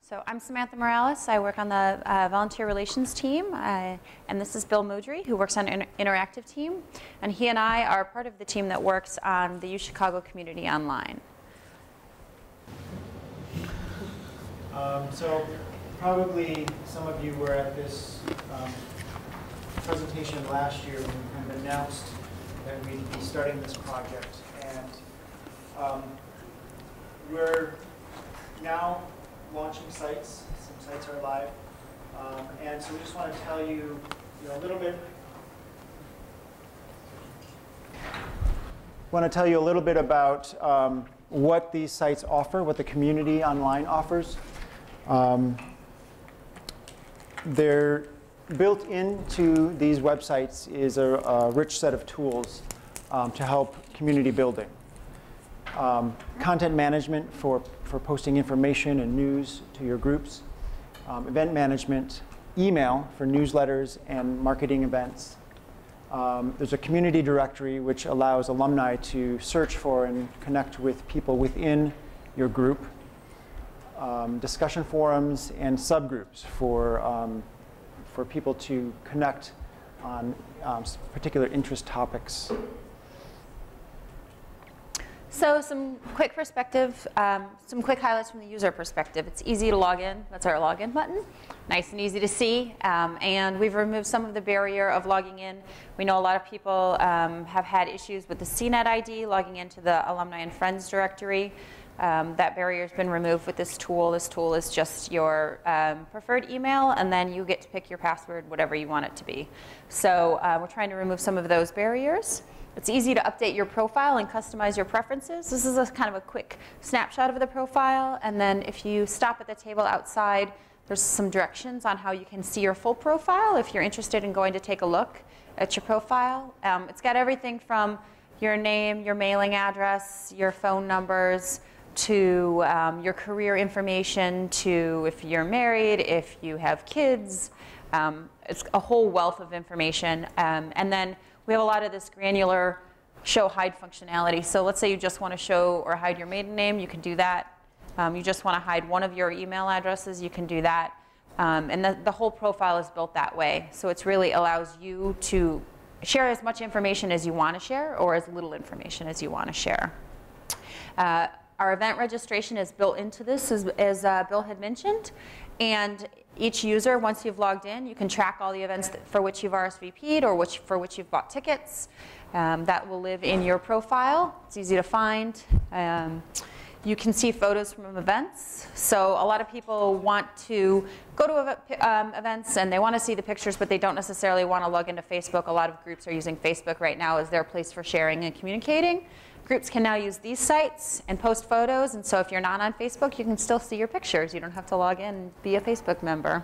So I'm Samantha Morales. I work on the volunteer relations team, and this is Bill Modry, who works on interactive team. And he and I are part of the team that works on the UChicago community online. So probably some of you were at this presentation last year when we kind of announced that we'd be starting this project. And we're now launching sites. Some sites are live. And so we just want to tell you, a little bit about what these sites offer, what the community online offers. They're built into these websites is a rich set of tools to help community building. Content management for posting information and news to your groups, event management, email for newsletters and marketing events. There's a community directory which allows alumni to search for and connect with people within your group. Discussion forums and subgroups for people to connect on particular interest topics. So some quick perspective, some quick highlights from the user perspective. It's easy to log in. That's our login button. Nice and easy to see. And we've removed some of the barrier of logging in. We know a lot of people have had issues with the CNET ID, logging into the Alumni and Friends directory. That barrier has been removed with this tool. This tool is just your preferred email, and then you get to pick your password, whatever you want it to be. So we're trying to remove some of those barriers. It's easy to update your profile and customize your preferences. This is kind of a quick snapshot of the profile. And then if you stop at the table outside, there's some directions on how you can see your full profile if you're interested in going to take a look at your profile. It's got everything from your name, your mailing address, your phone numbers, to your career information, to if you're married, if you have kids. It's a whole wealth of information. And then we have a lot of this granular show hide functionality. So let's say you just want to show or hide your maiden name, you can do that. You just want to hide one of your email addresses, you can do that. And the whole profile is built that way. So it really allows you to share as much information as you want to share or as little information as you want to share. Our event registration is built into this, as Bill had mentioned. And each user, once you've logged in, you can track all the events for which you've RSVP'd or for which you've bought tickets. That will live in your profile. It's easy to find. You can see photos from events. So a lot of people want to go to events and they want to see the pictures, but they don't necessarily want to log into Facebook. A lot of groups are using Facebook right now as their place for sharing and communicating. Groups can now use these sites and post photos, and so if you're not on Facebook, you can still see your pictures. You don't have to log in and be a Facebook member.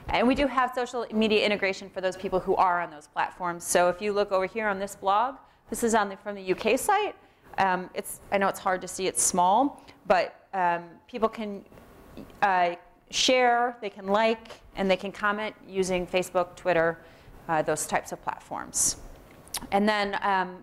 And we do have social media integration for those people who are on those platforms. So if you look over here on this blog, this is from the UK site. I know it's hard to see, it's small, but people can share, they can like, and they can comment using Facebook, Twitter, those types of platforms. And then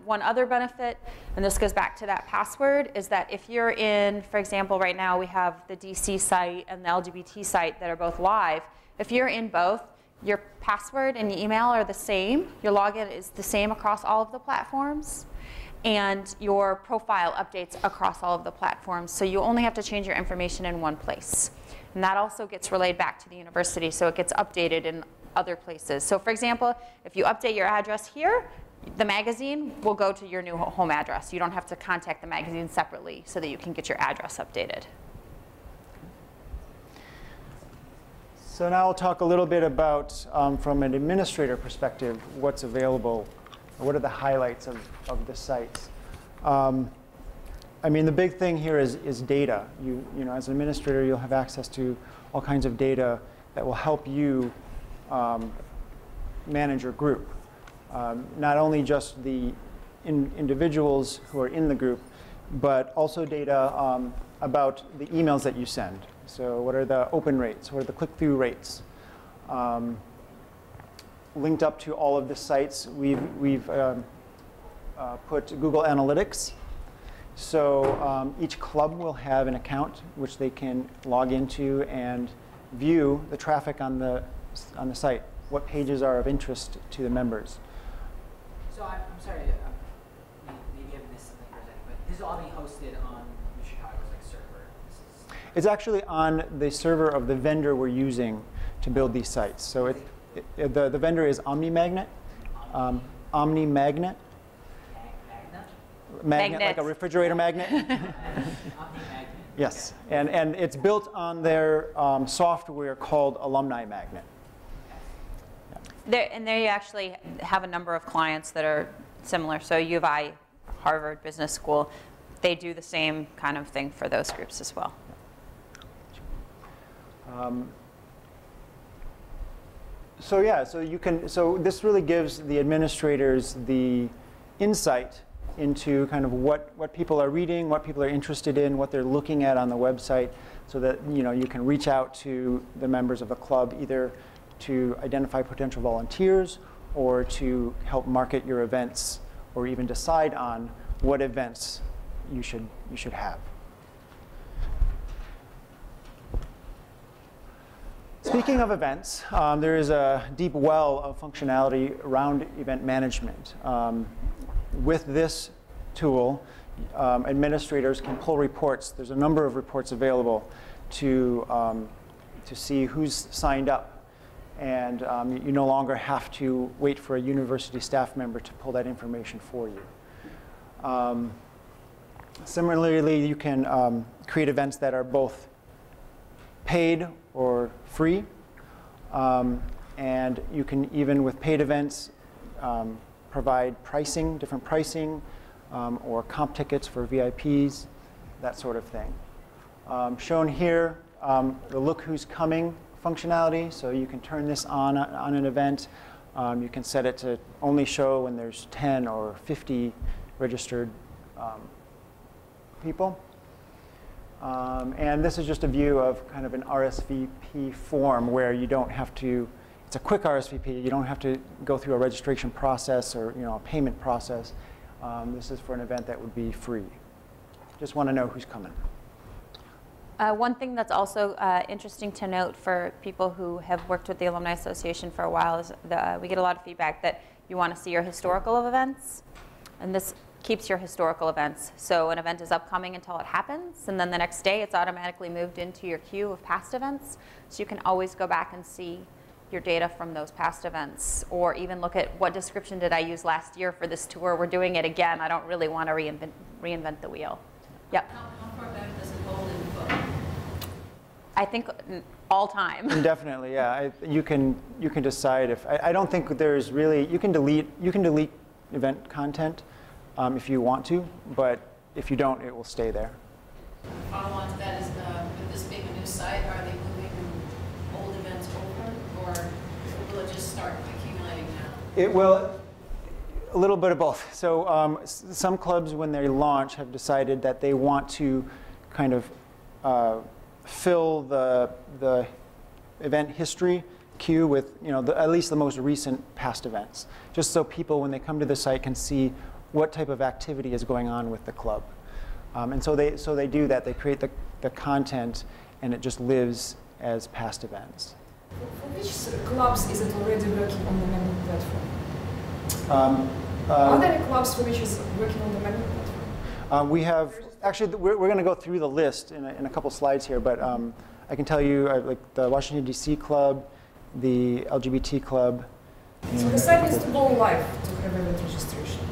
one other benefit, and this goes back to that password, is that if you're in, for example, right now we have the DC site and the Lgbt site that are both live. If you're in both, your password and your email are the same. Your login is the same across all of the platforms. And your profile updates across all of the platforms. So you only have to change your information in one place. And that also gets relayed back to the university, so it gets updated in other places. So for example, if you update your address here, the magazine will go to your new home address. You don't have to contact the magazine separately so that you can get your address updated. So now I'll talk a little bit about, from an administrator perspective, what's available, or what are the highlights of the sites. I mean, the big thing here is data. You know, as an administrator, you'll have access to all kinds of data that will help you manage your group. Not only just the individuals who are in the group, but also data about the emails that you send. So what are the open rates? What are the click-through rates? Linked up to all of the sites, we've put Google Analytics. So each club will have an account which they can log into and view the traffic on the site, what pages are of interest to the members. So I'm sorry, maybe I missed something for a second, but this will all be hosted on UChicago's server. It's actually on the server of the vendor we're using to build these sites. So the vendor is OmniMagnet. OmniMagnet. Magnet, like a refrigerator magnet. Yes, and it's built on their software called Alumni Magnet. And there you actually have a number of clients that are similar. So U of I, Harvard Business School, they do the same kind of thing for those groups as well. So this really gives the administrators the insight into kind of what people are reading, what people are interested in, what they're looking at on the website, so that you can reach out to the members of the club either to identify potential volunteers or to help market your events, or even decide on what events you should have. Speaking of events, there is a deep well of functionality around event management. With this tool, administrators can pull reports. There's a number of reports available to see who's signed up. And you no longer have to wait for a university staff member to pull that information for you. Similarly, you can create events that are both paid or free. And you can, even with paid events, provide pricing, different pricing, or comp tickets for VIPs, that sort of thing. Shown here, the Look Who's Coming functionality. So you can turn this on an event. You can set it to only show when there's 10 or 50 registered people. And this is just a view of kind of an RSVP form where you don't have to, it's a quick RSVP. You don't have to go through a registration process or a payment process. This is for an event that would be free. Just want to know who's coming. One thing that's also interesting to note for people who have worked with the Alumni Association for a while is we get a lot of feedback that you want to see your historical events. And this keeps your historical events. So an event is upcoming until it happens, and then the next day it's automatically moved into your queue of past events. So you can always go back and see your data from those past events, or even look at what description did I use last year for this tour. We're doing it again. I don't really want to reinvent the wheel. Yep. How far back does it hold in the book? I think all time. Indefinitely, yeah. You can decide if I don't think there's really you can delete event content if you want to, but if you don't, it will stay there. Follow on to that is with this being a new site, are they moving old events over, or will it just start accumulating now? It will. A little bit of both. So some clubs, when they launch, have decided that they want to kind of fill the event history queue with at least the most recent past events, just so people, when they come to the site, can see what type of activity is going on with the club. And so they do that. They create the content, and it just lives as past events. For which clubs is it already working on the member platform? Are there any clubs for which is working on the member platform? We have, actually, we're going to go through the list in a couple slides here, but I can tell you, like the Washington, D.C. club, the LGBT club. So the site needs to go live to have event registration.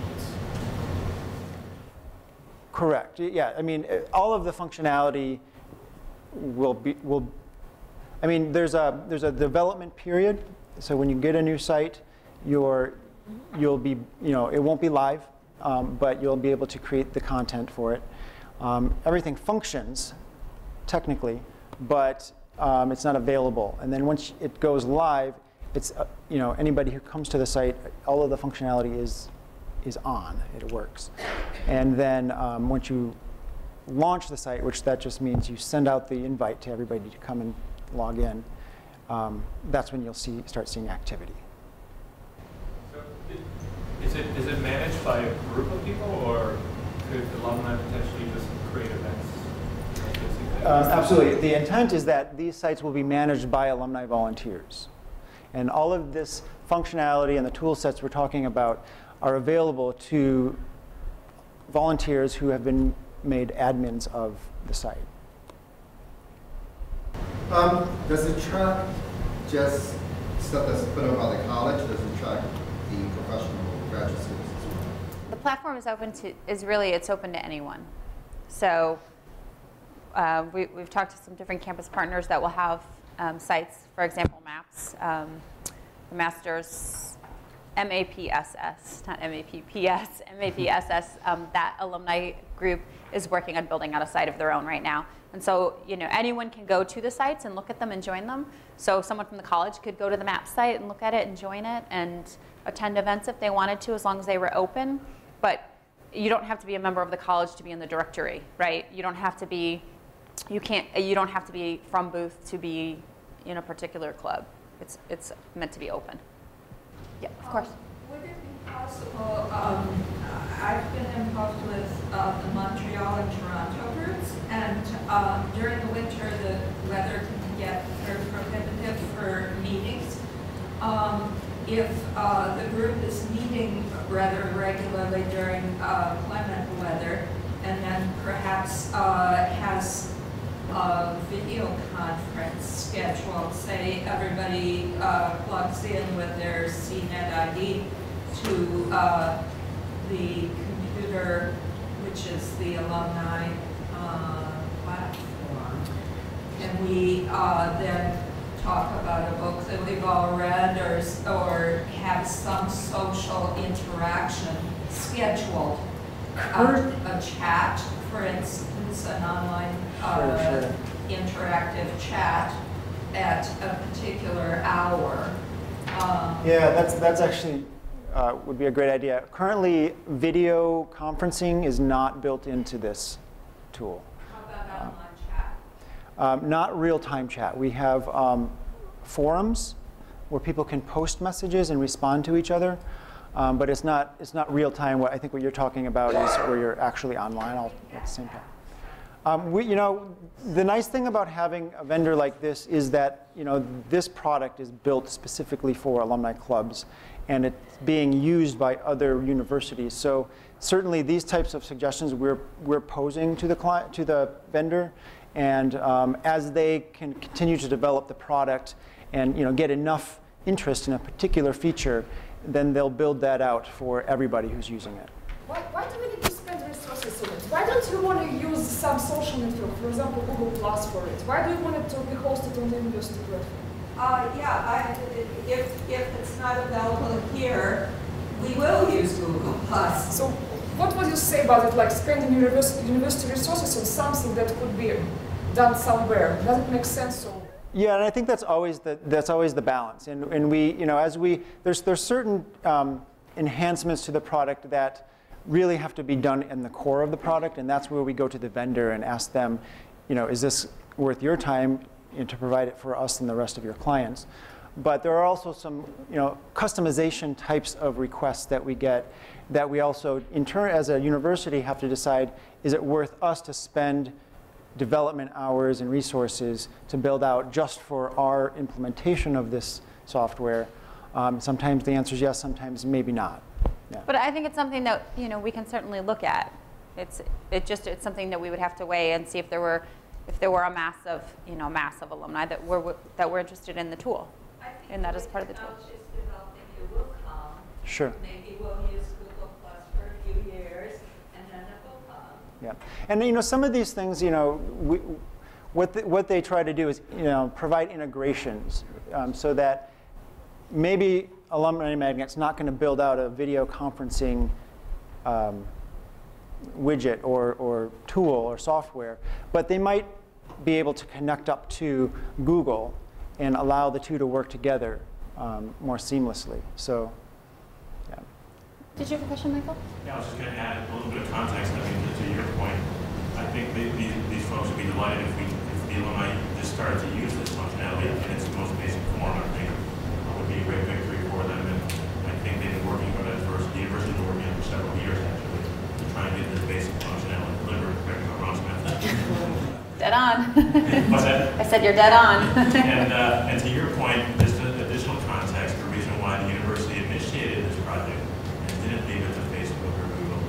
Correct. Yeah. I mean, all of the functionality I mean, there's a development period. So when you get a new site, you'll be, it won't be live, but you'll be able to create the content for it. Everything functions technically, but it's not available. And then once it goes live, it's anybody who comes to the site, all of the functionality is on. It works. And then once you launch the site, which that just means you send out the invite to everybody to come and log in, that's when you'll start seeing activity. So is it managed by a group of people or could alumni potentially just create events? Absolutely. The intent is that these sites will be managed by alumni volunteers. And all of this functionality and the tool sets we're talking about are available to volunteers who have been made admins of the site. Does it track just stuff that's put up by the college? Does it track the professional graduate students as well? The platform is open to, it's open to anyone. So we've talked to some different campus partners that will have sites, for example, MAPS, the Masters, MAPSS, not MAPPS, MAPSS, that alumni group is working on building out a site of their own right now. And so, anyone can go to the sites and look at them and join them. So someone from the college could go to the MAP site and look at it and join it and attend events if they wanted to, as long as they were open. But you don't have to be a member of the college to be in the directory, right? You don't have to be, you don't have to be from Booth to be in a particular club. It's meant to be open. Yeah, of course. Would it be possible, I've been involved with the Montreal and Toronto groups, and during the winter the weather can get very prohibitive for meetings. If the group is meeting rather regularly during clement weather, and then perhaps has a video conference scheduled, say everybody plugs in with their CNET ID to the computer, which is the alumni platform, and we then talk about a book that we've all read, or have some social interaction scheduled, a chat, for instance, an online interactive chat at a particular hour. Yeah, that's actually would be a great idea. Currently, video conferencing is not built into this tool. How about online chat? Not real-time chat. We have forums where people can post messages and respond to each other, but it's not real-time. I think what you're talking about is where you're actually online all at the same time. The nice thing about having a vendor like this is that this product is built specifically for alumni clubs, and it's being used by other universities. So certainly these types of suggestions we're posing to the vendor, and as they can continue to develop the product and get enough interest in a particular feature, then they'll build that out for everybody who's using it. Why do we need to spend resources on it? Why don't you want to use some social network, for example, Google Plus for it? Why do you want it to be hosted on the university platform? If it's not available here, we will use Google Plus. So what would you say about it, like spending university resources on something that could be done somewhere? Does it make sense? So yeah, and I think that's always the balance. And we, there's certain enhancements to the product that really have to be done in the core of the product, and that's where we go to the vendor and ask them, is this worth your time to provide it for us and the rest of your clients? But there are also some, customization types of requests that we get that we also, in turn, as a university, have to decide, is it worth us to spend development hours and resources to build out just for our implementation of this software? Sometimes the answer is yes, sometimes maybe not. Yeah. But I think it's something that we can certainly look at. It's something that we would have to weigh and see if there were a mass of alumni that were interested in the tool, and that is part of the tool. Is developing, it will come. Sure. Maybe we'll use Google Plus for a few years, and then it will come. Yeah, and some of these things, what they try to do is provide integrations so that maybe Alumni Magnet's not going to build out a video conferencing widget or tool or software, but they might be able to connect up to Google and allow the two to work together more seamlessly. So, yeah. Did you have a question, Michael? Yeah, I was just going to add a little bit of context. I mean, to your point, I think these folks would be delighted if the alumni just started to use this functionality in its most basic form. I think it would be a great victory for them, and I think they've been working on it for the university, been working on it for several years actually, to try and get this basic Dead on. What's that? I said you're dead on. And to your point, just additional context, the reason why the university initiated this project and didn't leave it to Facebook or Google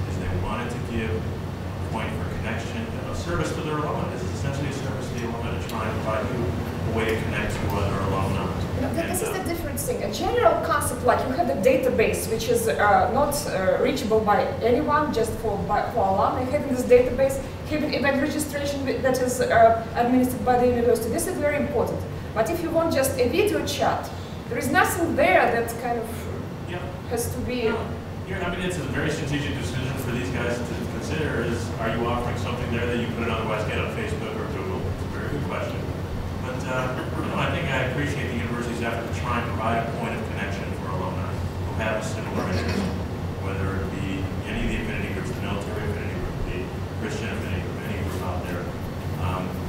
is they wanted to give a point for connection, a service to their alumni. This is essentially a service to the alumni to try and provide you a way to connect to other alumni. This is the different thing. A general concept, like you have the database, which is not reachable by anyone, just for alumni. Having this database, having event registration that is administered by the university. This is very important. But if you want just a video chat, there is nothing there that kind of has to be. I mean, it's a very strategic decision for these guys to consider. Is are you offering something there that you couldn't otherwise get on Facebook or Google? It's a very good question. But I think I appreciate the university's effort to try and provide a point of connection for alumni who have a similar interest, whether it be any of the affinity groups, the military affinity group, the Christian affinity group, any group out there.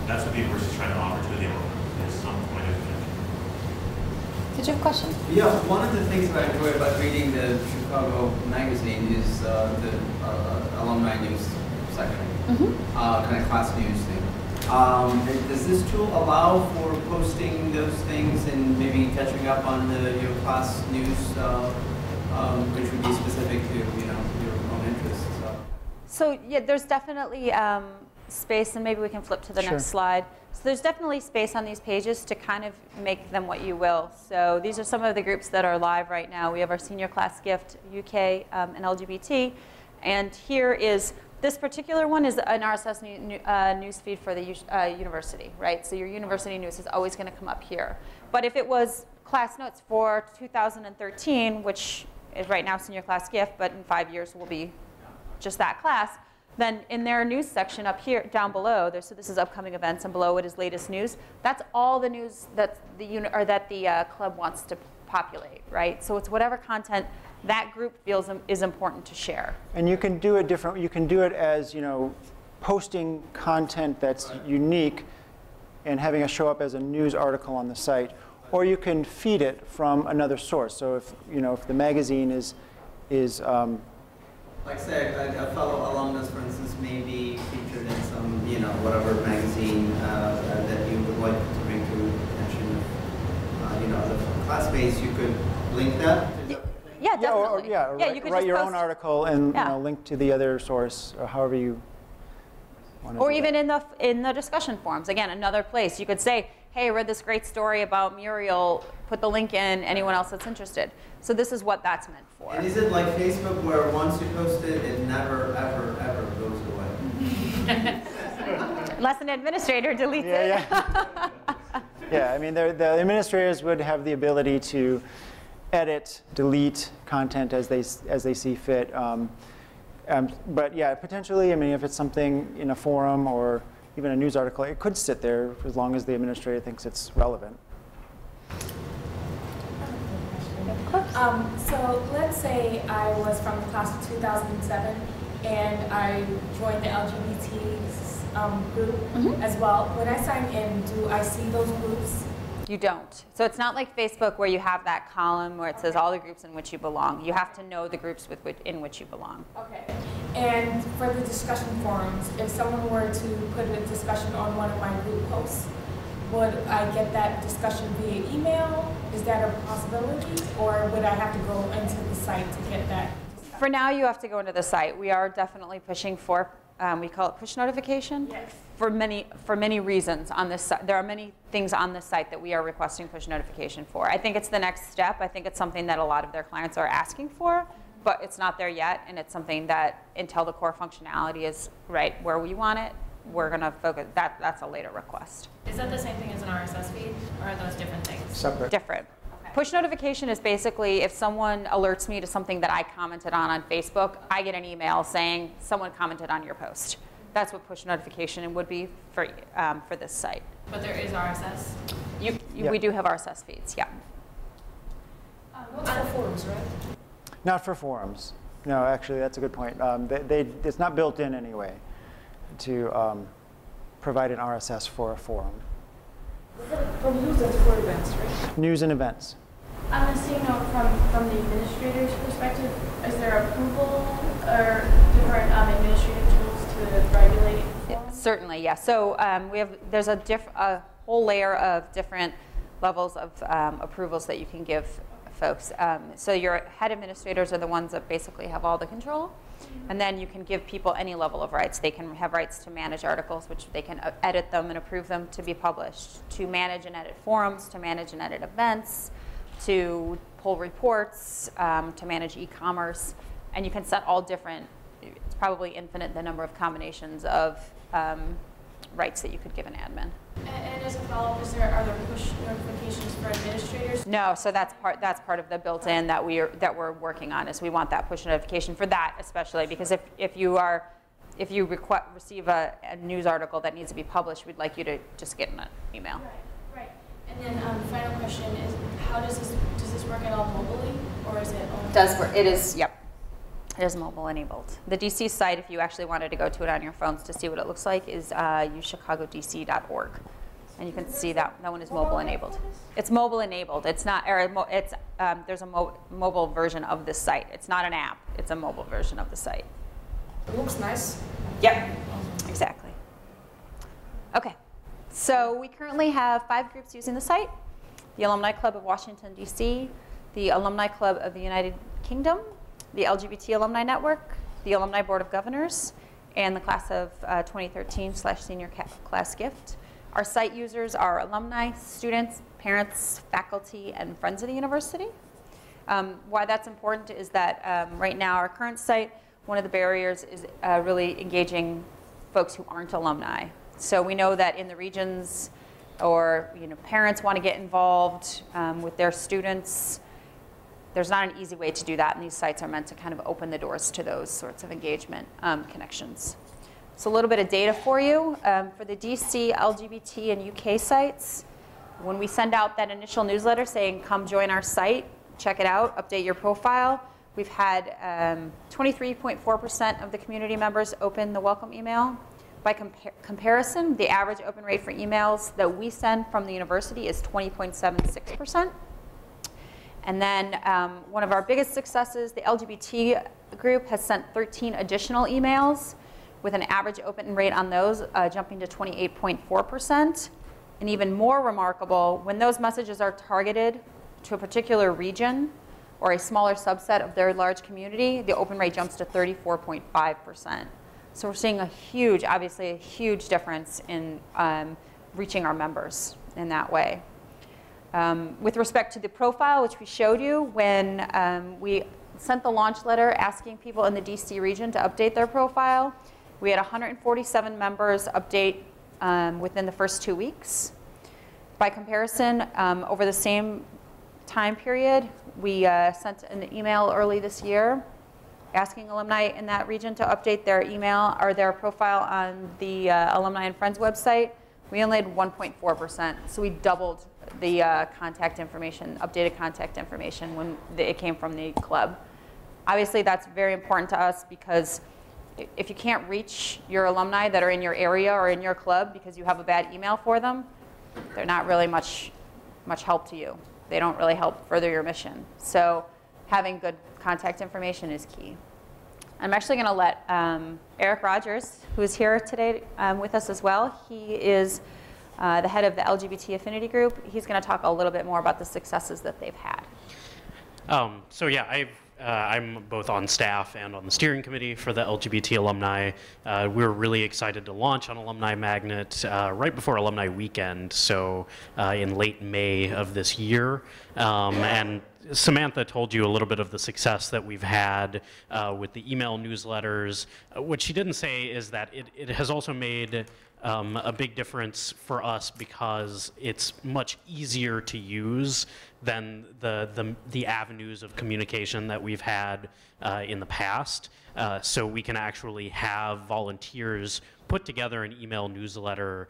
That's what the university is trying to offer to the alumni, is some point of connection. Did you have a question? Yeah, one of the things that I enjoy about reading the Chicago magazine is the alumni news section, kind of class news thing. Does this tool allow for posting those things and maybe catching up on the class news, which would be specific to your own interests? So yeah, there's definitely space, and maybe we can flip to the next slide. So there's definitely space on these pages to kind of make them what you will. So these are some of the groups that are live right now. We have our senior class gift, UK, and Lgbt, and here is. This particular one is an RSS news feed for the university, right? So your university news is always going to come up here. But if it was class notes for 2013, which is right now senior class gift, but in 5 years will be just that class, then in their news section up here, down below, so this is upcoming events, and below it is latest news. That's all the news that the club wants to populate, right? So it's whatever content that group feels is important to share. And you can do it different. You can do it as, posting content that's unique and having it show up as a news article on the site, or you can feed it from another source. So if if the magazine is like say a fellow alumnus, for instance, may be featured in some whatever magazine that you would like to bring to attention of the classmates, you could link that. Yeah, definitely. You could write your own article and link to the other source, or however you want to. Or even in the discussion forums. Again, another place you could say, "Hey, I read this great story about Muriel. Put the link in. Anyone else that's interested." So this is what that's meant for. And is it like Facebook, where once you post it, it never, ever, ever goes away? Unless an administrator deletes it. Yeah, I mean, the administrators would have the ability to edit, delete content as they see fit. But yeah, potentially, I mean, if it's something in a forum or even a news article, it could sit there as long as the administrator thinks it's relevant. So let's say I was from the class of 2007 and I joined the LGBT group as well. When I sign in, do I see those groups? You don't. So it's not like Facebook where you have that column where it says all the groups in which you belong. You have to know the groups in which you belong. Okay. And for the discussion forums, if someone were to put a discussion on one of my group posts, would I get that discussion via email? Is that a possibility? Or would I have to go into the site to get that discussion? For now, you have to go into the site. We are definitely pushing for, we call it push notification. Yes. For many reasons on this site. There are many things on this site that we are requesting push notification for. I think it's the next step. I think it's something that a lot of their clients are asking for, but it's not there yet, and it's something that until the core functionality is right where we want it, we're going to focus. That's a later request. Is that the same thing as an RSS feed, or are those different things? Separate. Different. Okay. Push notification is basically if someone alerts me to something that I commented on Facebook, I get an email saying someone commented on your post. That's what push notification would be for this site. But there is RSS? We do have RSS feeds, yeah. Not for forums, right? Not for forums. No, actually, that's a good point. It's not built in anyway to provide an RSS for a forum. From news and for events, right? News and events. On the same note, from the administrator's perspective, is there approval or different administrative tools to regulate forums? Certainly, yeah. So there's a whole layer of different levels of approvals that you can give folks. So your head administrators are the ones that basically have all the control. And then you can give people any level of rights. They can have rights to manage articles, which they can edit them and approve them to be published, to manage and edit forums, to manage and edit events, to pull reports, to manage e-commerce. And you can set all different, it's probably infinite the number of combinations of rights that you could give an admin. And as a follow-up, are there push notifications for administrators? No, so that's part of the built-in that we're working on. Is we want that push notification for that especially, because if you receive a news article that needs to be published, we'd like you to just get an email. Right. And then final question is, how does this work at all mobily, or is it only? Does work. It is. Yep. It is mobile enabled. The DC site, if you actually wanted to go to it on your phones to see what it looks like, is uchicagodc.org. And you can see that one is mobile enabled. It's mobile enabled. It's not, there's a mobile version of this site. It's not an app. It's a mobile version of the site. It looks nice. Yep, exactly. Okay, so we currently have 5 groups using the site. The Alumni Club of Washington, D.C., the Alumni Club of the United Kingdom, the LGBT Alumni Network, the Alumni Board of Governors, and the class of 2013/senior class gift. Our site users are alumni, students, parents, faculty, and friends of the university. Why that's important is that right now our current site, one of the barriers is really engaging folks who aren't alumni. So we know that in the regions, or parents want to get involved with their students. There's not an easy way to do that, and these sites are meant to kind of open the doors to those sorts of engagement connections. So a little bit of data for you. For the DC, LGBT, and UK sites, when we send out that initial newsletter saying, come join our site, check it out, update your profile, we've had 23.4% of the community members open the welcome email. By comparison, the average open rate for emails that we send from the university is 20.76%. And then one of our biggest successes, the LGBT group has sent 13 additional emails with an average open rate on those jumping to 28.4%. And even more remarkable, when those messages are targeted to a particular region or a smaller subset of their large community, the open rate jumps to 34.5%. So we're seeing obviously a huge difference in reaching our members in that way. With respect to the profile, which we showed you, when we sent the launch letter asking people in the DC region to update their profile, we had 147 members update within the first 2 weeks. By comparison, over the same time period, we sent an email early this year asking alumni in that region to update their email or their profile on the Alumni and Friends website. We only had 1.4%, so we doubled the contact information, updated contact information when it came from the club. Obviously, that's very important to us because if you can't reach your alumni that are in your area or in your club because you have a bad email for them, they're not really much help to you. They don't really help further your mission. So having good contact information is key. I'm actually going to let Eric Rogers, who is here today with us as well. He is the head of the LGBT Affinity group. He's going to talk a little bit more about the successes that they've had. So yeah, I'm both on staff and on the steering committee for the LGBT alumni. We were really excited to launch on Alumni Magnet right before Alumni Weekend, so in late May of this year. And Samantha told you a little bit of the success that we've had with the email newsletters. What she didn't say is that it has also made a big difference for us because it's much easier to use than the avenues of communication that we've had in the past. So we can actually have volunteers put together an email newsletter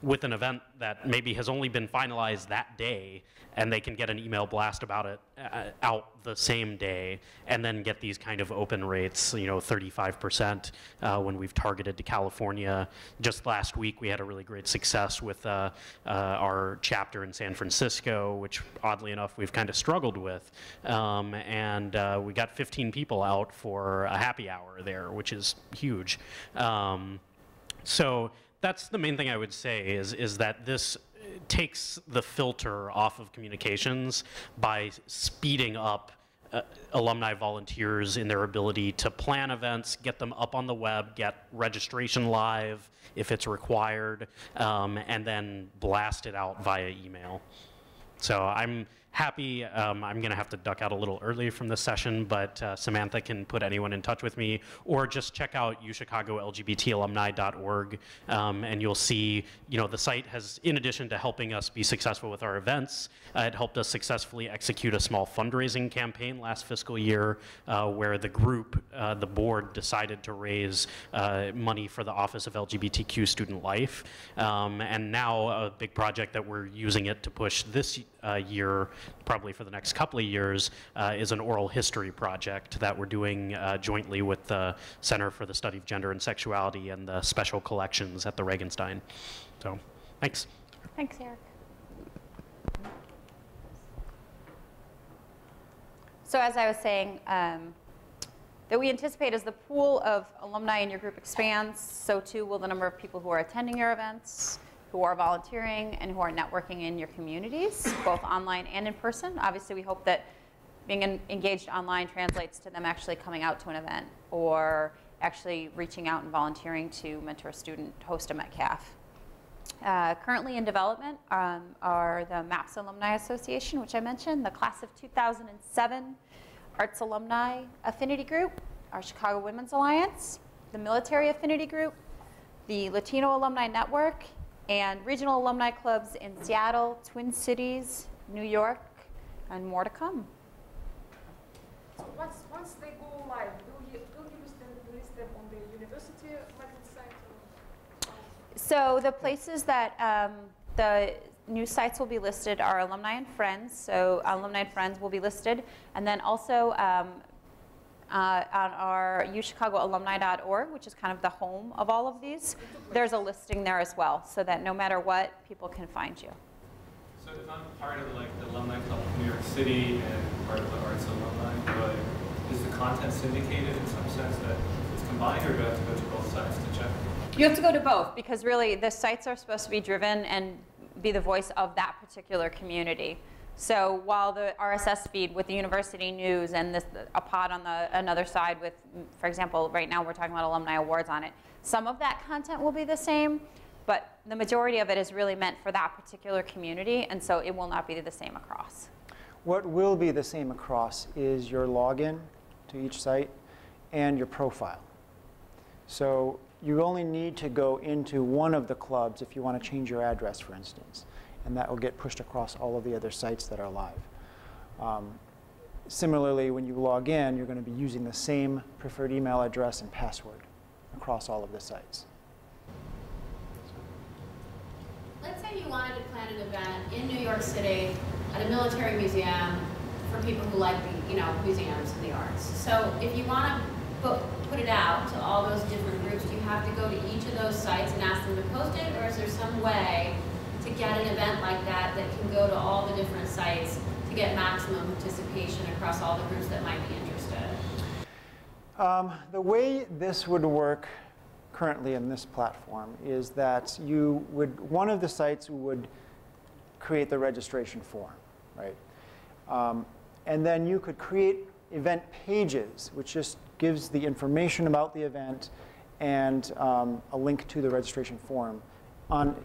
with an event that maybe has only been finalized that day, and they can get an email blast about it out the same day, and then get these kind of open rates, 35% when we've targeted to California. Just last week, we had a really great success with our chapter in San Francisco, which oddly enough, we've kind of struggled with. And we got 15 people out for a happy hour there, which is huge. So that's the main thing I would say is that this takes the filter off of communications by speeding up alumni volunteers in their ability to plan events, get them up on the web, get registration live if it's required, and then blast it out via email. So I'm happy. I'm going to have to duck out a little early from this session, but Samantha can put anyone in touch with me, or just check out UChicagoLGBTalumni.org, and you'll see, the site has, in addition to helping us be successful with our events, it helped us successfully execute a small fundraising campaign last fiscal year, where the group, the board, decided to raise money for the Office of LGBTQ Student Life, and now a big project that we're using it to push this year, probably for the next couple of years, is an oral history project that we're doing jointly with the Center for the Study of Gender and Sexuality and the Special Collections at the Regenstein. So, thanks. Thanks, Eric. So as I was saying, that we anticipate as the pool of alumni in your group expands, so too will the number of people who are attending your events, who are volunteering, and who are networking in your communities, both online and in person. Obviously, we hope that being engaged online translates to them actually coming out to an event or actually reaching out and volunteering to mentor a student, host a Metcalf. Currently in development are the MAPS Alumni Association, which I mentioned, the class of 2007 Arts Alumni Affinity Group, our Chicago Women's Alliance, the Military Affinity Group, the Latino Alumni Network, and regional alumni clubs in Seattle, Twin Cities, New York, and more to come. So once they go live, will you list them on the university magnet site? So the places that the new sites will be listed are Alumni and Friends. So Alumni and Friends will be listed. And then also on our UChicagoAlumni.org, which is kind of the home of all of these, there's a listing there as well, so that no matter what, people can find you. So if I'm part of the Alumni Club of New York City and part of the Arts Alumni, is the content syndicated in some sense that it's combined, or do I have to go to both sites to check? You have to go to both, because really the sites are supposed to be driven and be the voice of that particular community. So while the RSS feed with the university news and a pod on another side with, for example, right now we're talking about alumni awards on it, some of that content will be the same, but the majority of it is really meant for that particular community, and so it will not be the same across. What will be the same across is your login to each site and your profile. So you only need to go into one of the clubs if you want to change your address, for instance, and that will get pushed across all of the other sites that are live. Similarly, when you log in, you're going to be using the same preferred email address and password across all of the sites. Let's say you wanted to plan an event in New York City at a military museum for people who like museums and the arts. So if you want to put it out to all those different groups, do you have to go to each of those sites and ask them to post it, or is there some way to get an event like that that can go to all the different sites to get maximum participation across all the groups that might be interested? The way this would work currently in this platform is that one of the sites would create the registration form, right? And then you could create event pages, which just gives the information about the event and a link to the registration form on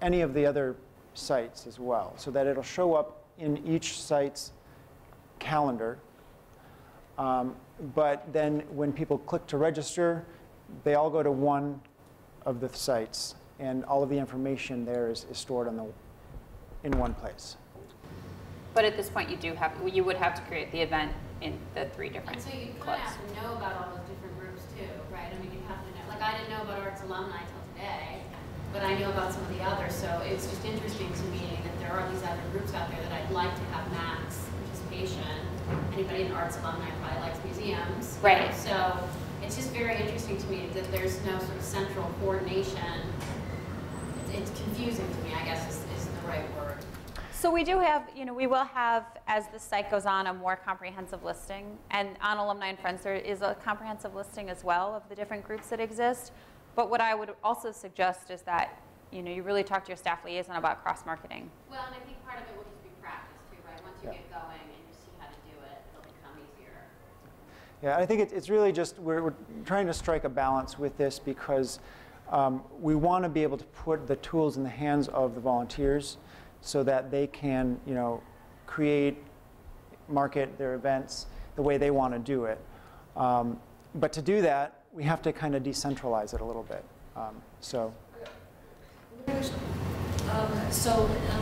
any of the other sites as well, so that it'll show up in each site's calendar. But then when people click to register, they all go to one of the sites, and all of the information there is stored in one place. But at this point, you would have to create the event in the 3 different clubs. And so you kind clubs. of have to know about all those different groups too, right? I mean, you have to know. Like, I didn't know about Arts Alumni until today, but I knew about some of the others. So it's just interesting to me that there are these other groups out there that I'd like to have max participation. Anybody in Arts Alumni probably likes museums. Right. So it's just very interesting to me that there's no sort of central coordination. It's confusing to me, I guess is the right word. So we do have, we will have, as the site goes on, a more comprehensive listing. And on Alumni and Friends, there is a comprehensive listing as well of the different groups that exist. but what I would also suggest is that, you know, you really talk to your staff liaison about cross-marketing. Well, and I think part of it will just be practice too, right? Once you get going and you see how to do it, it'll become easier. Yeah, I think it's really just, we're trying to strike a balance with this because we want to be able to put the tools in the hands of the volunteers so that they can, you know, create, market their events the way they want to do it. But to do that, we have to kind of decentralize it a little bit. So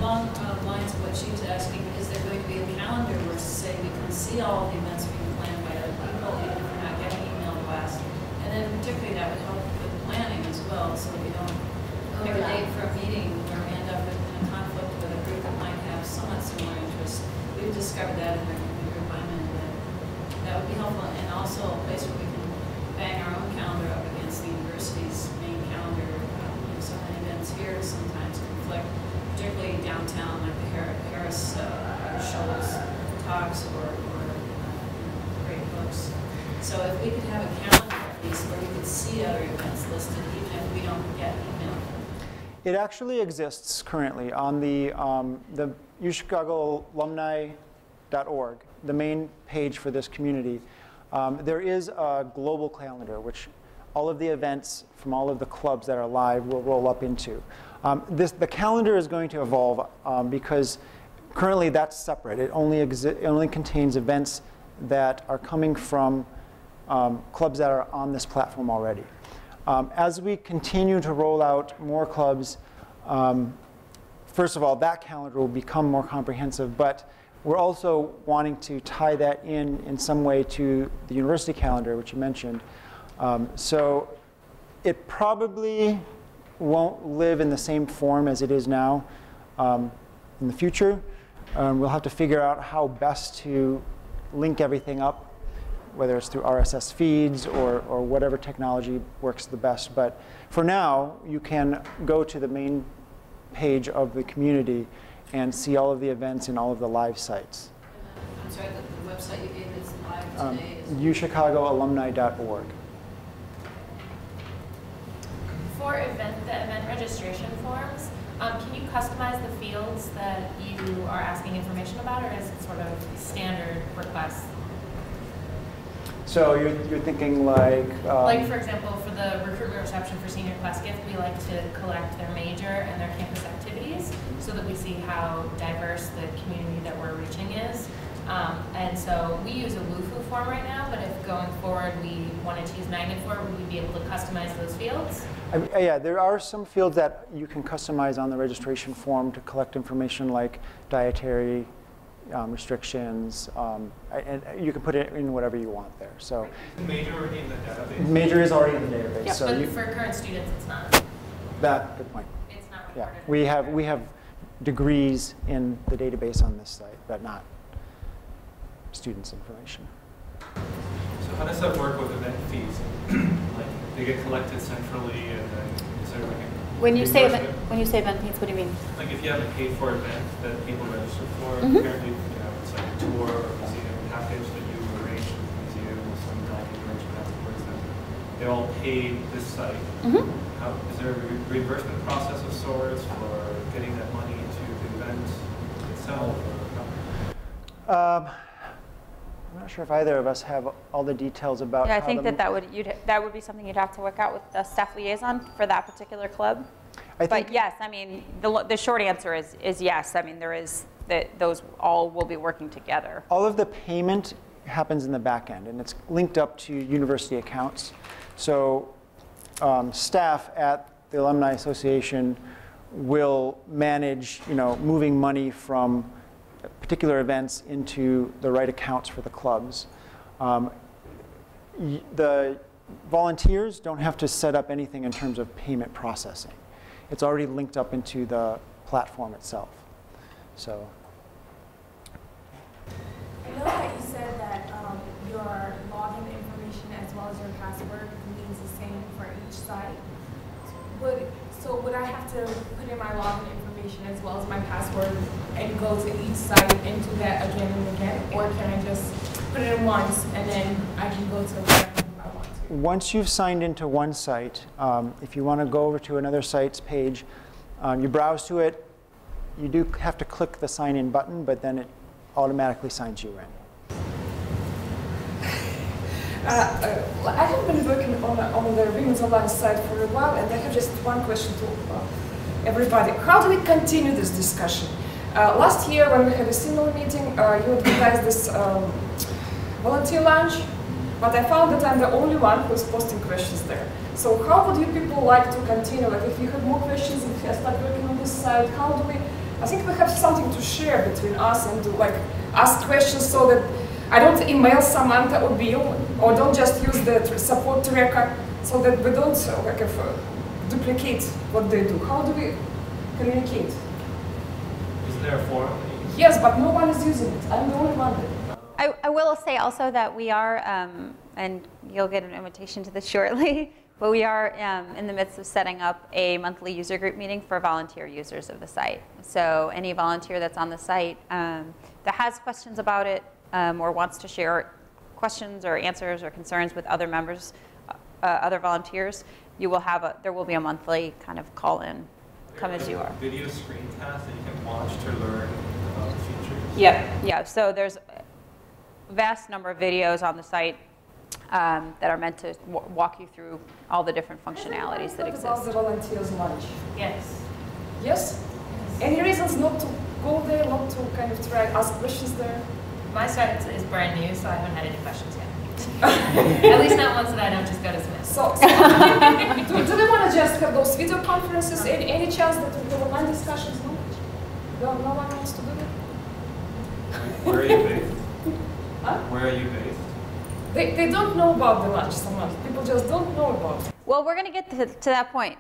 along the lines of what she was asking, is there going to be a calendar where, say, we can see all the events being planned by other people, even if we're not getting email blasts? And then particularly that would help with planning as well, so we don't pick a date for a meeting where we end up in a conflict with a group that might have somewhat similar interests. We've discovered that in our community refinement, that would be helpful, and also a place where we can bang our own calendar up against the university's main calendar. Some of the events here sometimes conflict, particularly downtown, like the Harris shows, talks, or great books. So if we could have a calendar at least where we could see other events listed, even if we don't get email. it actually exists currently on the UChicago Alumni.org, the main page for this community. There is a global calendar, which all of the events from all of the clubs that are live will roll up into. The calendar is going to evolve because currently that's separate. It only contains events that are coming from clubs that are on this platform already. As we continue to roll out more clubs, first of all, that calendar will become more comprehensive, but we're also wanting to tie that in some way to the university calendar, which you mentioned. So it probably won't live in the same form as it is now in the future. We'll have to figure out how best to link everything up, whether it's through RSS feeds or whatever technology works the best. But for now, you can go to the main page of the community and see all of the events and all of the live sites. I'm sorry, the website you gave is live today? UChicagoAlumni.org. For the event registration forms, can you customize the fields that you are asking information about, or is it sort of standard requests? So you're thinking like... like, for example, for the recruitment reception for senior class gift, we like to collect their major and their campus activities so that we see how diverse the community that we're reaching is. And so we use a WUFU form right now, but if going forward we wanted to use Magnet for it, would we be able to customize those fields? Yeah, there are some fields that you can customize on the registration form to collect information like dietary restrictions, and you can put it in whatever you want there. So is the major already in the database? Major is already in the database. Yeah, so but for current students, it's not. Good point. It's not Yeah, recorded. we have degrees in the database on this site, but not students' information. So how does that work with event fees? Like they get collected centrally, and then is there like a When you say reimbursement? event fees, what do you mean? Like if you have a paid-for event that people register for, Mhm. apparently it's like a tour or museum package that you arrange with the museum or some dining arrangement afterwards, and they're all paid this site. Mhm. Is there a reimbursement process of sorts for getting that money to the event itself? I'm not sure if either of us have all the details about. Yeah, I how think the- that would be something you'd have to work out with the staff liaison for that particular club. But yes, I mean, the short answer is yes. I mean, there is those all will be working together. All of the payment happens in the back end, and it's linked up to university accounts. So staff at the Alumni Association will manage, moving money from particular events into the right accounts for the clubs. The volunteers don't have to set up anything in terms of payment processing. It's already linked up into the platform itself. So. I know that you said that your login information as well as your password means the same for each site. Would I have to put in my login information as well as my password and go to each site and do that again and again? Or can I just put it in once and then I can go to wherever I want to? once you've signed into one site, if you want to go over to another site's page, you browse to it. You do have to click the sign in button, but then it automatically signs you in. I have been working on the Women's Alliance site for a while, and I have just one question to everybody. How do we continue this discussion? Last year, when we had a similar meeting, you advertised this volunteer lunch, but I found that I'm the only one who's posting questions there. So how would you people like to continue? Like if you have more questions, if you start working on this site, how do we? I think we have something to share between us and to like ask questions so that I don't email Samantha or Bill, or don't just use the support tracker, so that we don't duplicate what they do. How do we communicate? Isn't there a forum? Yes, but no one is using it. I'm the only one. I will say also that we are, and you'll get an invitation to this shortly, but we are in the midst of setting up a monthly user group meeting for volunteer users of the site. So any volunteer that's on the site that has questions about it, or wants to share questions or answers or concerns with other members, other volunteers, you will have there will be a monthly kind of call-in, come as you are. Video screencast that you can watch to learn about the features? Yeah, so there's a vast number of videos on the site that are meant to walk you through all the different functionalities that exist. About the volunteers lunch. Yes. Yes? Any reasons not to go there, not to kind of try ask questions there? My site is brand new, so I haven't had any questions yet. At least not ones that I don't just go to Smith. So do we want to just have those video conferences? Any chance that we have online discussions? No one wants to do that? Where are you based? Huh? Where are you based? They don't know about the lunch so much. People just don't know about it. Well, we're going to get to that point.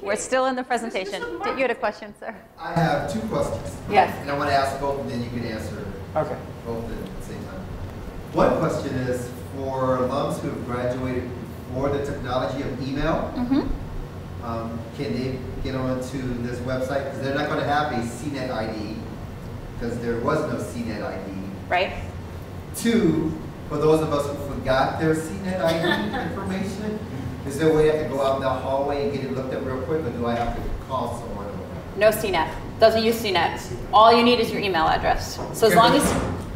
We're still in the presentation. You had a question, sir? I have two questions. Yes. And I want to ask both, and then you can answer Okay. both at the same time. One question is for alums who have graduated before the technology of email. Can they get onto this website? Because they're not going to have a CNET ID, because there was no CNET ID. Right. Two, for those of us who forgot their CNET ID information, is there a way I can go out in the hallway and get it looked at real quick, or do I have to call someone? No CNET. Doesn't use CNET. All you need is your email address. So as long as...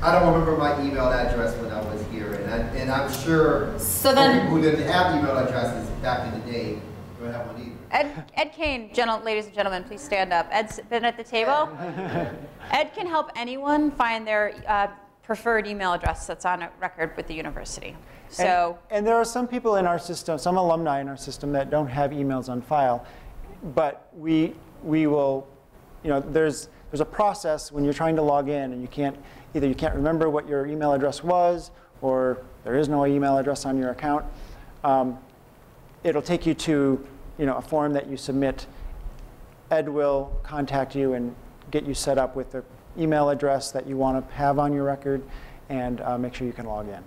I don't remember my email address when I was here, and I'm sure so then, people who didn't have email addresses back in the day don't have one either. Ed Kane, ladies and gentlemen, please stand up. Ed's been at the table. Ed can help anyone find their preferred email address that's on a record with the university. So, and there are some people in our system, some alumni in our system that don't have emails on file, but we will, there's a process when you're trying to log in and you can't remember what your email address was, or there is no email address on your account. It'll take you to a form that you submit. Ed will contact you and get you set up with the email address that you want to have on your record, and make sure you can log in.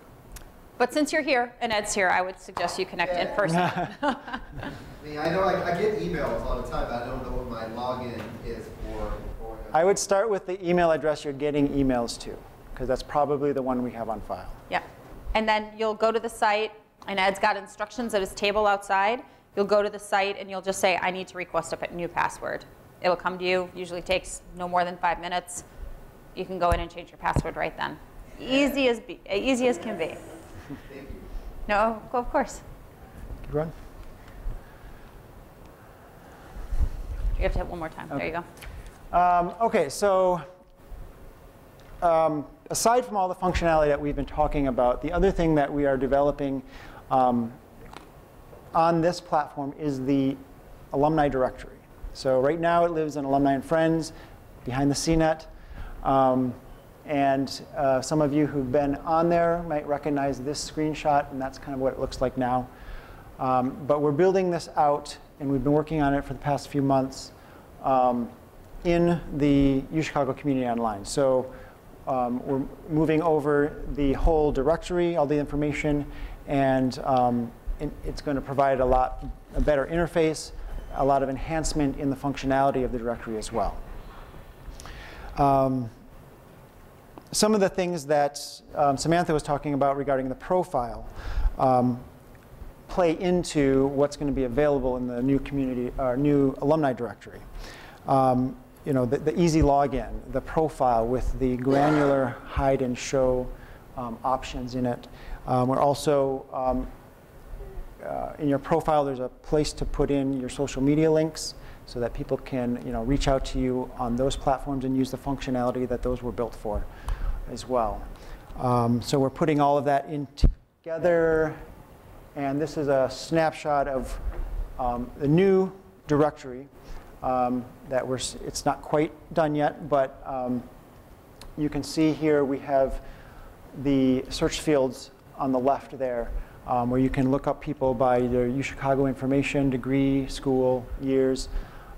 But since you're here and Ed's here, I would suggest you connect in person. I mean, I know I get emails all the time, but I don't know what my login is for. I would start with the email address you're getting emails to, because that's probably the one we have on file. Yeah. And then you'll go to the site, and Ed's got instructions at his table outside. You'll go to the site, and you'll just say, I need to request a new password. It'll come to you. Usually takes no more than 5 minutes. You can go in and change your password right then. Easy as can be. No, of course. Good run. You have to have one more time. Okay. There you go. Okay, so aside from all the functionality that we've been talking about, the other thing that we are developing on this platform is the Alumni Directory. So right now it lives in Alumni and Friends behind the CNET. And some of you who've been on there might recognize this screenshot, and that's kind of what it looks like now. But we're building this out, and we've been working on it for the past few months in the UChicago community online. So we're moving over the whole directory, all the information, and it's going to provide a better interface, a lot of enhancement in the functionality of the directory as well. Some of the things that Samantha was talking about regarding the profile. play into what's going to be available in the new community, or new alumni directory. You know, the easy login, the profile with the granular hide and show options in it. We're also, in your profile, there's a place to put in your social media links so that people can, you know, reach out to you on those platforms and use the functionality that those were built for as well. So we're putting all of that in together, and this is a snapshot of the new directory that it's not quite done yet, but you can see here we have the search fields on the left there, where you can look up people by their UChicago information, degree, school, years.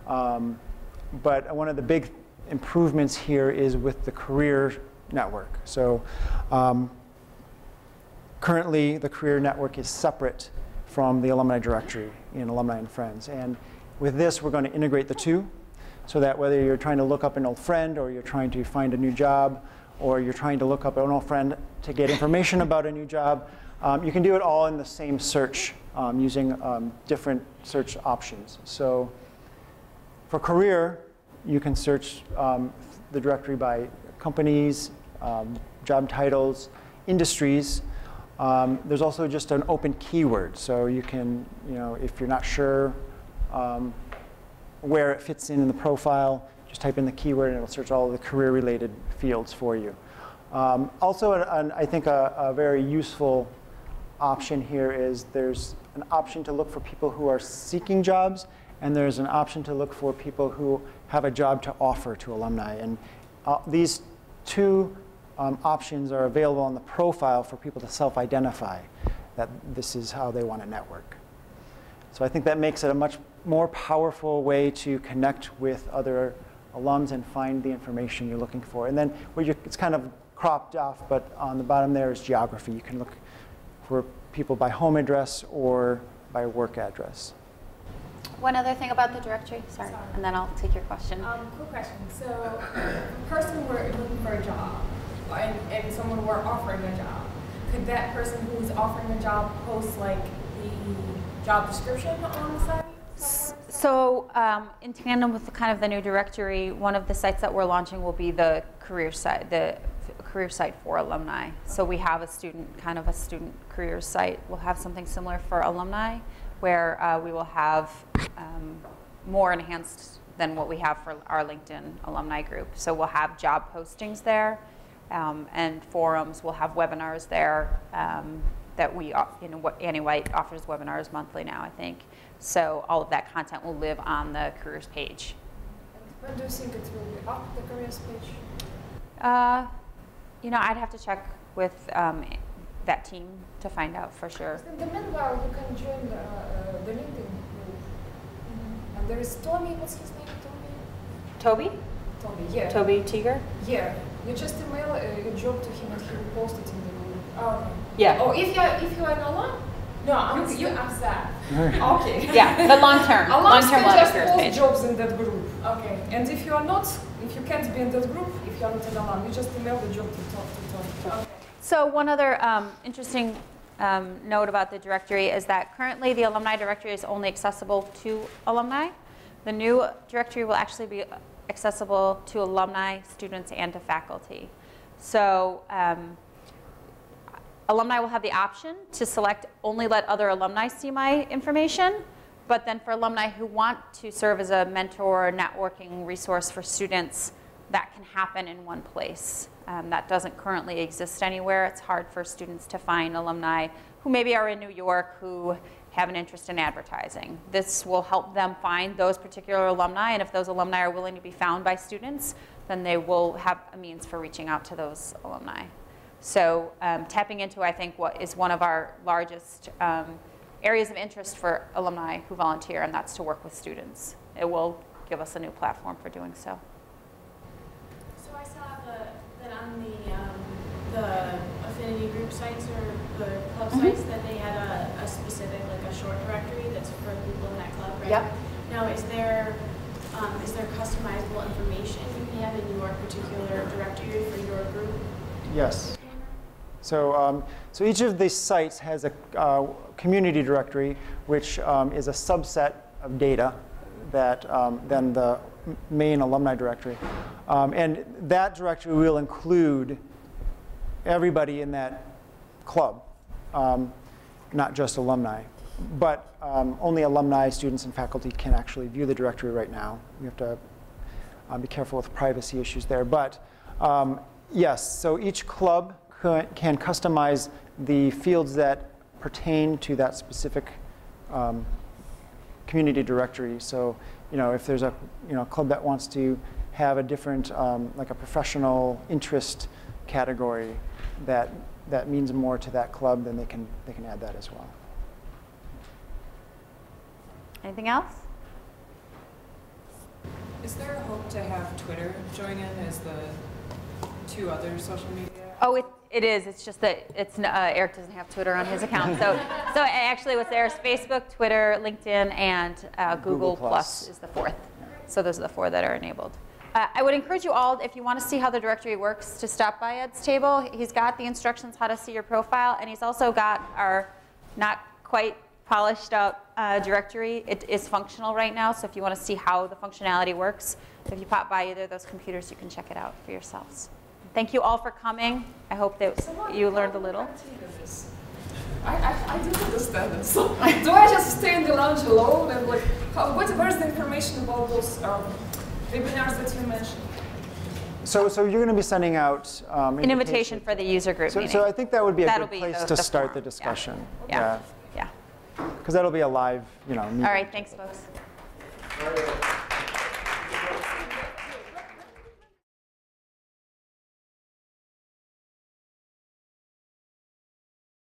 But one of the big improvements here is with the career network. So currently, the career network is separate from the alumni directory in Alumni and Friends. And with this, we're going to integrate the two so that whether you're trying to look up an old friend, or you're trying to find a new job, or you're trying to look up an old friend to get information about a new job, you can do it all in the same search using different search options. So for career, you can search the directory by companies, job titles, industries. There's also just an open keyword. So you can, you know, if you're not sure where it fits in the profile, just type in the keyword and it'll search all of the career-related fields for you. Also, I think a very useful option here is there's an option to look for people who are seeking jobs, and there's an option to look for people who have a job to offer to alumni. And these two options are available on the profile for people to self-identify that this is how they want to network. So I think that makes it a much more powerful way to connect with other alums and find the information you're looking for. And then it's kind of cropped off, but on the bottom there is geography. You can look for people by home address or by work address. One other thing about the directory, sorry, and then I'll take your question. Quick question. So, a person were looking for a job, and someone were offering a job. Could that person who is offering a job post like the job description on the site? So, in tandem with the new directory, one of the sites that we're launching will be the career site, for alumni. So we have a student career site. We'll have something similar for alumni, where we will have more enhanced than what we have for our LinkedIn alumni group. So we'll have job postings there, and forums. We'll have webinars there that we, Annie White offers webinars monthly now, I think. So all of that content will live on the careers page. When do you think it will be up, the careers page? I'd have to check with that team to find out for sure. In the meanwhile, you can join the LinkedIn group. And there is Tommy, what's his name, Toby? Toby, yeah. Toby Tiger? Yeah. You just email your job to him and he will post it in the group. Oh. Yeah. Oh, if you're an alum? No, I'm staff. Okay. Yeah, but long-term. Alums Long-term can just careers post page. jobs in that group. Okay. And if you can't be in that group, if you're not an alum, you just email the job to Tom. Okay. So one other interesting note about the directory is that currently the alumni directory is only accessible to alumni. The new directory will actually be accessible to alumni, students, and to faculty. So alumni will have the option to select only let other alumni see my information, but then for alumni who want to serve as a mentor or networking resource for students, that can happen in one place. That doesn't currently exist anywhere. It's hard for students to find alumni who maybe are in New York who have an interest in advertising. This will help them find those particular alumni, and if those alumni are willing to be found by students, then they will have a means for reaching out to those alumni. So tapping into, I think, what is one of our largest areas of interest for alumni who volunteer, and that's to work with students. It will give us a new platform for doing so. So I saw that on the Affinity group sites or the club sites that they had a specific, like a short directory that's for people in that club, right? Yep. Now, is there customizable information you can have in your particular directory for your group? Yes. So, so each of these sites has community directory, which is a subset of data that than the main alumni directory. And that directory will include everybody in that club, not just alumni. But only alumni, students, and faculty can actually view the directory right now. We have to be careful with privacy issues there. But yes, so each club can customize the fields that pertain to that specific community directory. So, if there's a club that wants to have a different, like a professional interest category that means more to that club, then they can add that as well. Anything else? Is there a hope to have Twitter join in as the two other social media? Oh, it is. It's just that Eric doesn't have Twitter on his account. So actually what's there is Facebook, Twitter, LinkedIn, and Google Plus is the fourth. So those are the four that are enabled. I would encourage you all, if you want to see how the directory works, to stop by Ed's table. He's got the instructions how to see your profile, and he's also got our not quite polished up directory. It is functional right now, so if you want to see how the functionality works, if you pop by either of those computers, you can check it out for yourselves. Thank you all for coming. I hope that you learned a little. I didn't understand this. So, do I just stay in the lounge alone and like, where's the information about those webinars that you mentioned? So you're going to be sending out an invitation for the user group meeting. So I think that would be a good place to start the discussion. Yeah. Because that'll be a live, meeting. All right, thanks, folks.